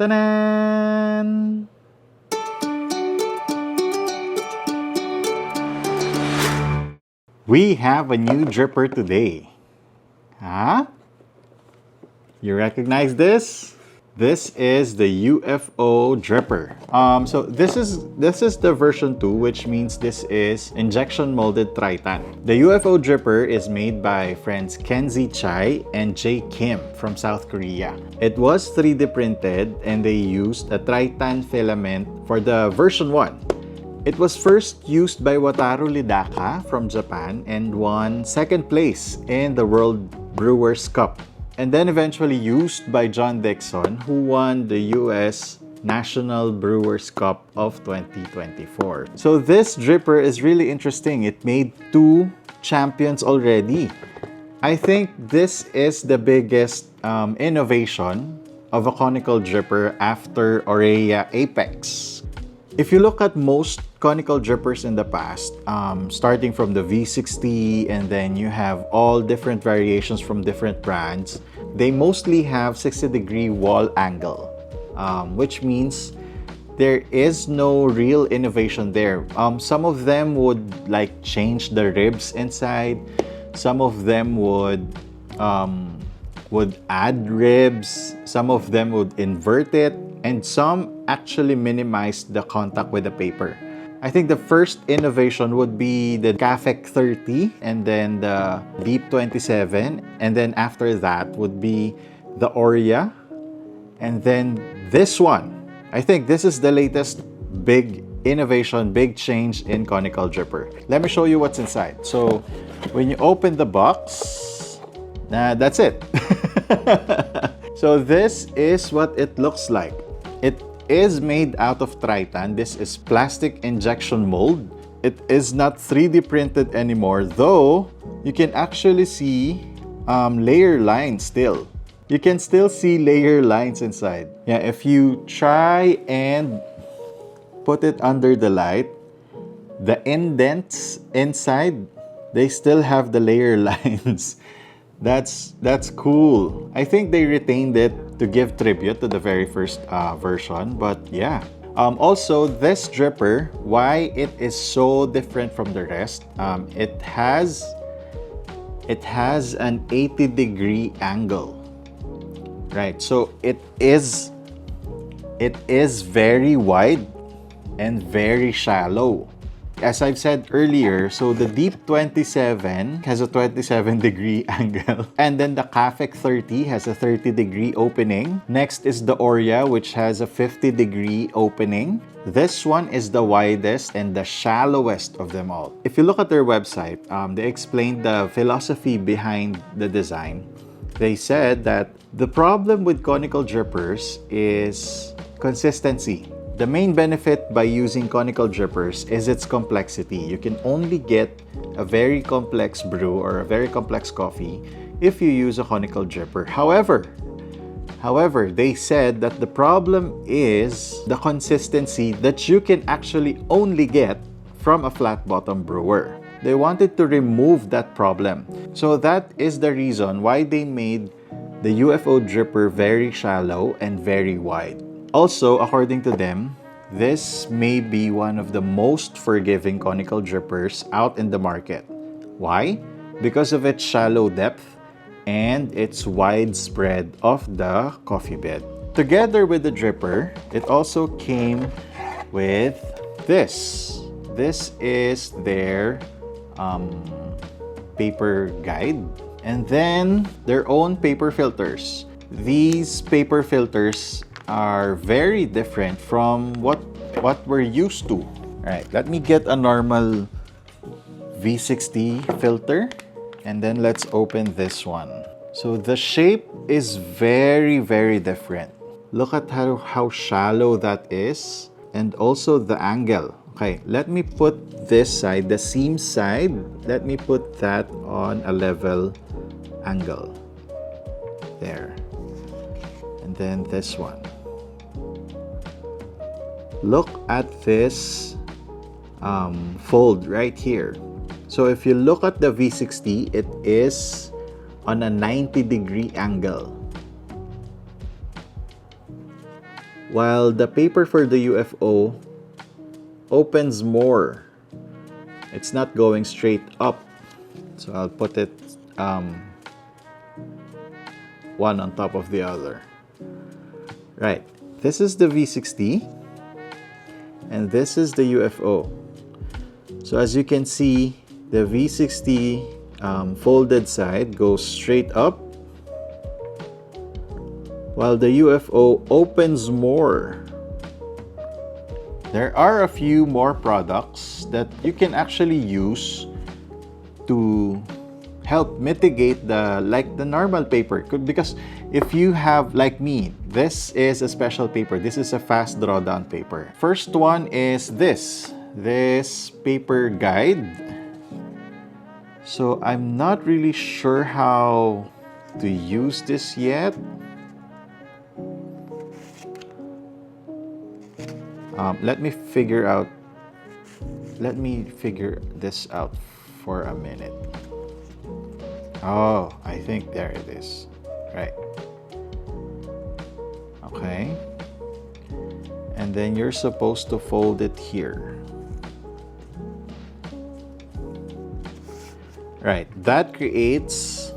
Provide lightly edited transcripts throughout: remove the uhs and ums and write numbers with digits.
Ta-da! We have a new dripper today. Huh? You recognize this? This is the UFO Dripper. So this is the version 2, which means this is injection molded Tritan. The UFO Dripper is made by friends Kenzie Chai and Jae Kim from South Korea. It was 3D printed and they used a Tritan filament for the version 1. It was first used by Wataru Lidaka from Japan and won second place in the World Brewers Cup. And then eventually used by John Dixon, who won the US National Brewers Cup of 2024. So this dripper is really interesting. It made 2 champions already. I think this is the biggest innovation of a conical dripper after Oreya Apex. If you look at most conical drippers in the past, starting from the V60, and then you have all different variations from different brands, they mostly have 60-degree wall angle, which means there is no real innovation there. Some of them would like change the ribs inside. Some of them would add ribs. Some of them would invert it. And some actually minimized the contact with the paper. I think the first innovation would be the Cafec 30 and then the Deep 27. And then after that would be the Oreya. And then this one. I think this is the latest big innovation, big change in conical dripper. Let me show you what's inside. So when you open the box, that's it. So this is what it looks like. It is made out of Tritan. This is plastic injection mold. It is not 3D printed anymore, though you can actually see layer lines still. You can still see layer lines inside. Yeah, if you try and put it under the light, the indents inside, they still have the layer lines. That's cool. I think they retained it to give tribute to the very first version, but yeah. Also, this dripper, why it is so different from the rest, it has an 80-degree angle, right? So it is very wide and very shallow. As I've said earlier, so the Deep 27 has a 27-degree angle. And then the Cafec 30 has a 30-degree opening. Next is the Oreya, which has a 50-degree opening. This one is the widest and the shallowest of them all. If you look at their website, they explained the philosophy behind the design. They said that the problem with conical drippers is consistency. The main benefit by using conical drippers is its complexity. You can only get a very complex brew or a very complex coffee if you use a conical dripper. However, they said that the problem is the consistency that you can actually only get from a flat bottom brewer. They wanted to remove that problem. So that is the reason why they made the UFO dripper very shallow and very wide. Also, according to them, this may be one of the most forgiving conical drippers out in the market. Why? Because of its shallow depth and its wide spread of the coffee bed. Together with the dripper, it also came with this. This is their paper guide, and then their own paper filters. These paper filters are very different from what we're used to. All right, let me get a normal V60 filter and then let's open this one. So the shape is very, very different. Look at how shallow that is, and also the angle. Okay, let me put this side, the seam side, let me put that on a level angle. There. And then this one. Look at this fold right here. So if you look at the V60, it is on a 90-degree angle. while the paper for the UFO opens more. It's not going straight up. So I'll put it one on top of the other. Right, this is the V60 and this is the UFO. So as you can see, the V60 folded side goes straight up, while the UFO opens more. There are a few more products that you can actually use to help mitigate the normal paper, because if you have, like me, this is a special paper. This is a fast drawdown paper. First one is this paper guide. So I'm not really sure how to use this yet. Let me figure this out for a minute. Oh, I think there it is. Right. Okay. And then you're supposed to fold it here. Right. That creates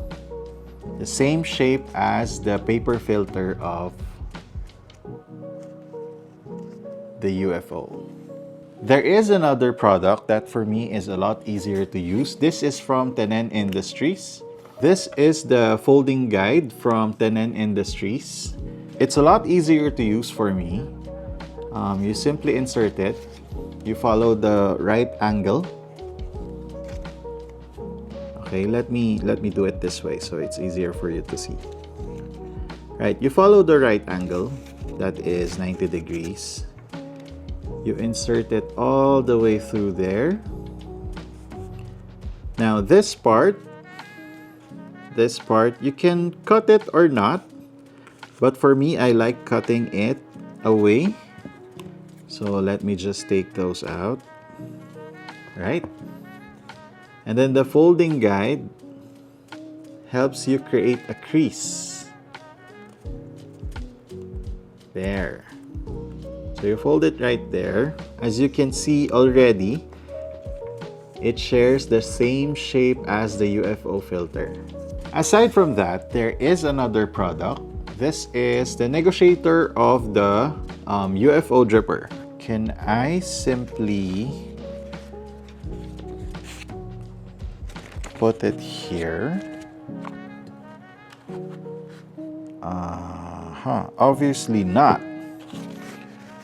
the same shape as the paper filter of the UFO. There is another product that for me is a lot easier to use. This is from Tenen Industries. This is the folding guide from Tenen Industries. It's a lot easier to use for me. You simply insert it. You follow the right angle. Okay, let me do it this way so it's easier for you to see. Right, you follow the right angle. That is 90 degrees. You insert it all the way through there. Now this part, you can cut it or not. But for me, I like cutting it away. So let me just take those out. Right? And then the folding guide helps you create a crease. There. So you fold it right there. As you can see already, it shares the same shape as the UFO filter. Aside from that, there is another product. This is the negotiator of the UFO Dripper. Can I simply put it here? Obviously not.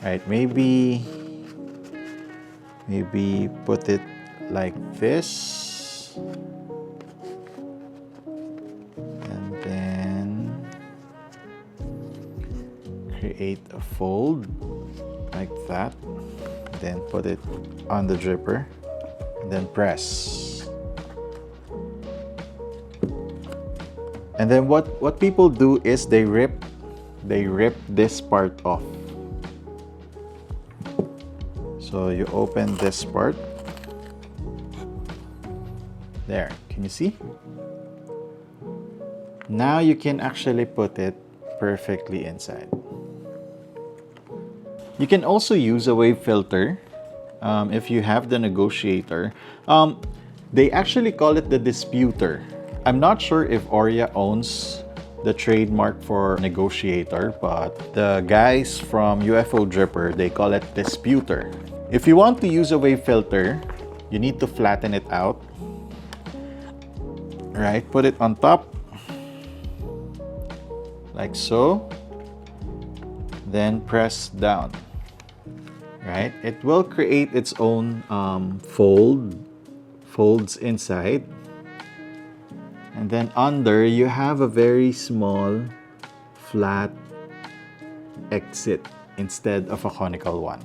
Right, maybe put it like this. And then create a fold like that. Then put it on the dripper. And then press. And then what people do is they rip this part off. So you open this part. There, can you see? Now you can actually put it perfectly inside. You can also use a wave filter if you have the negotiator. They actually call it the disputer. I'm not sure if Orya owns the trademark for negotiator, but the guys from UFO Dripper, they call it disputer. If you want to use a wave filter, you need to flatten it out. Right, put it on top, like so. Then press down. Right, it will create its own folds inside. And then under, you have a very small, flat exit instead of a conical one.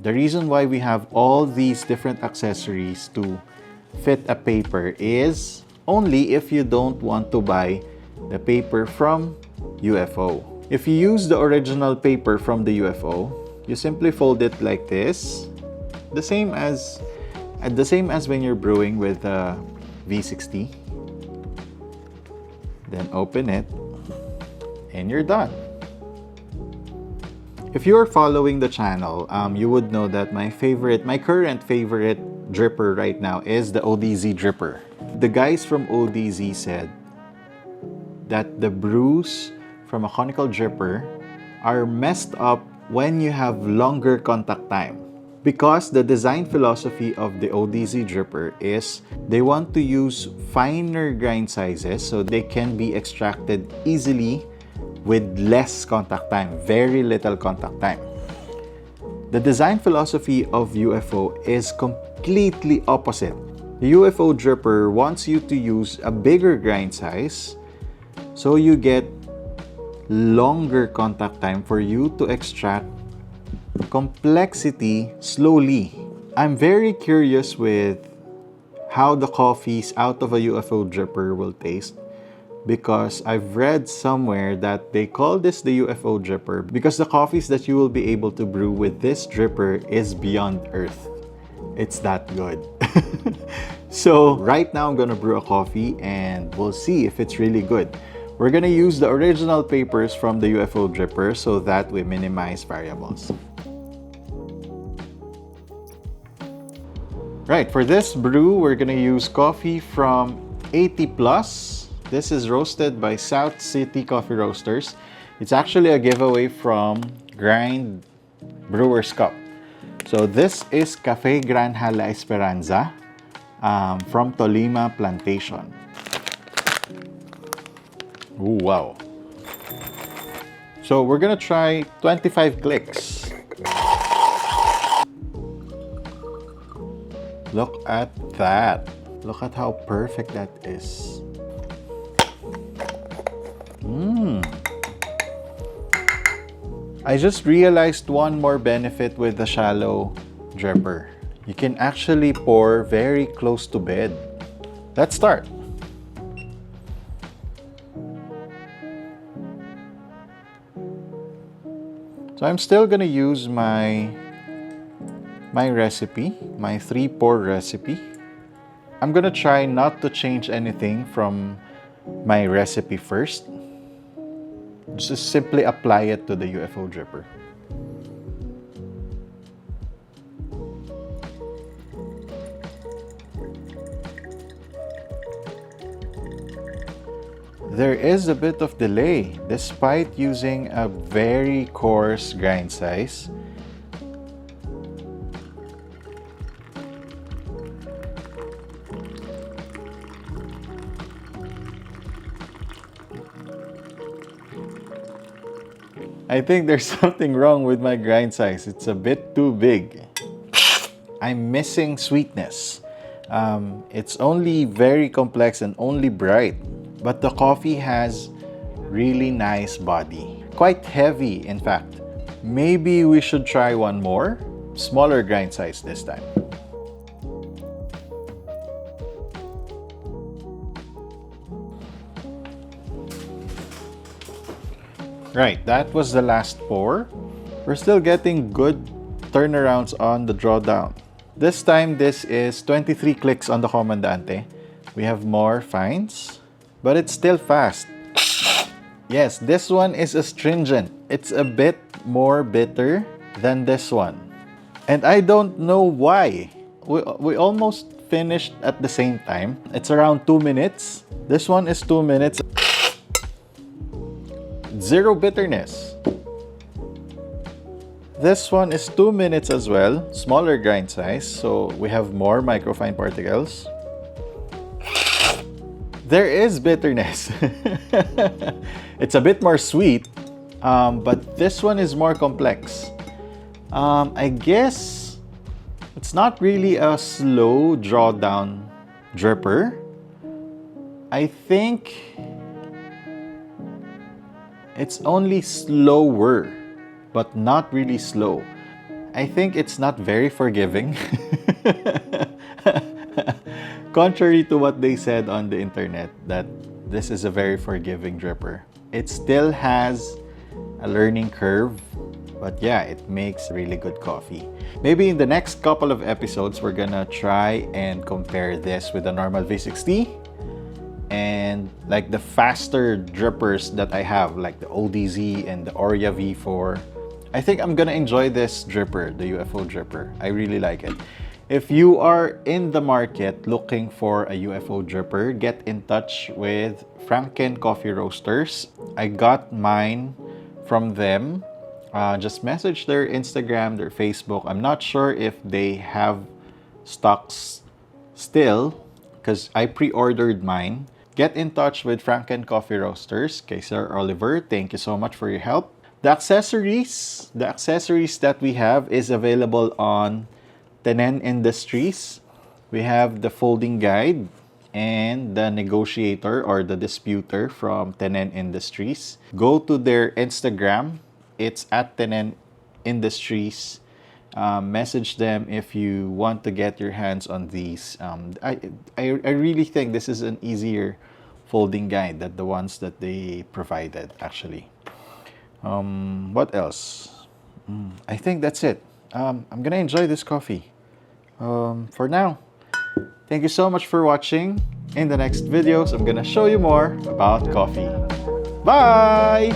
The reason why we have all these different accessories to fit a paper is only if you don't want to buy the paper from UFO. If you use the original paper from the UFO, you simply fold it like this, the same as when you're brewing with the V60. Then open it, and you're done. If you are following the channel, you would know that my current favorite dripper right now is the ODZ dripper. The guys from ODZ said that the brews from a conical dripper are messed up when you have longer contact time. Because the design philosophy of the ODZ dripper is they want to use finer grind sizes so they can be extracted easily with less contact time, very little contact time. The design philosophy of UFO is completely opposite. The UFO dripper wants you to use a bigger grind size so you get longer contact time for you to extract complexity slowly. I'm very curious with how the coffees out of a UFO dripper will taste because I've read somewhere that they call this the UFO dripper because the coffees that you will be able to brew with this dripper is beyond earth. It's that good. So right now I'm gonna brew a coffee and we'll see if it's really good. We're gonna use the original papers from the UFO dripper so that we minimize variables. Right, for this brew, we're gonna use coffee from 80 Plus. This is roasted by South City Coffee Roasters. It's actually a giveaway from Grind Brewer's Cup. So this is Cafe Granja La Esperanza from Tolima Plantation. Ooh, wow. So we're gonna try 25 clicks. Look at that. Look at how perfect that is. I just realized one more benefit with the shallow dripper. You can actually pour very close to bed. Let's start. So I'm still gonna use my recipe, my 3-pour recipe. I'm gonna try not to change anything from my recipe first. Just simply apply it to the UFO dripper. There is a bit of delay despite using a very coarse grind size. I think there's something wrong with my grind size. It's a bit too big. I'm missing sweetness. It's only very complex and only bright, but the coffee has really nice body. Quite heavy, in fact. Maybe we should try one more. Smaller grind size this time. Right, that was the last pour. We're still getting good turnarounds on the drawdown. This time, this is 23 clicks on the Comandante. We have more fines, but it's still fast. Yes, this one is astringent. It's a bit more bitter than this one. And I don't know why. We almost finished at the same time. It's around 2 minutes. This one is 2 minutes. Zero bitterness. This one is 2 minutes as well, smaller grind size, so we have more microfine particles. There is bitterness. It's a bit more sweet, but this one is more complex. I guess it's not really a slow drawdown dripper. I think it's only slower, but not really slow. I think it's not very forgiving. Contrary to what they said on the internet, that this is a very forgiving dripper. It still has a learning curve, but yeah, it makes really good coffee. Maybe in the next couple of episodes, we're gonna try and compare this with the normal V60 and like the faster drippers that I have, like the ODZ and the Oria V4. I think I'm gonna enjoy this dripper, the UFO dripper. I really like it. If you are in the market looking for a UFO dripper, get in touch with Franken Coffee Roasters. I got mine from them. Just message their Instagram, their Facebook. I'm not sure if they have stocks still because I pre-ordered mine. Get in touch with Franken Coffee Roasters. Okay, Sir Oliver, thank you so much for your help. The accessories that we have is available on Tenen Industries. We have the folding guide and the negotiator or the disputer from Tenen Industries. Go to their Instagram. It's at Tenen Industries. Message them if you want to get your hands on these. I really think this is an easier folding guide than the ones that they provided, actually. What else? I think that's it. I'm gonna enjoy this coffee. For now, thank you so much for watching. In the next videos, I'm gonna show you more about coffee. Bye!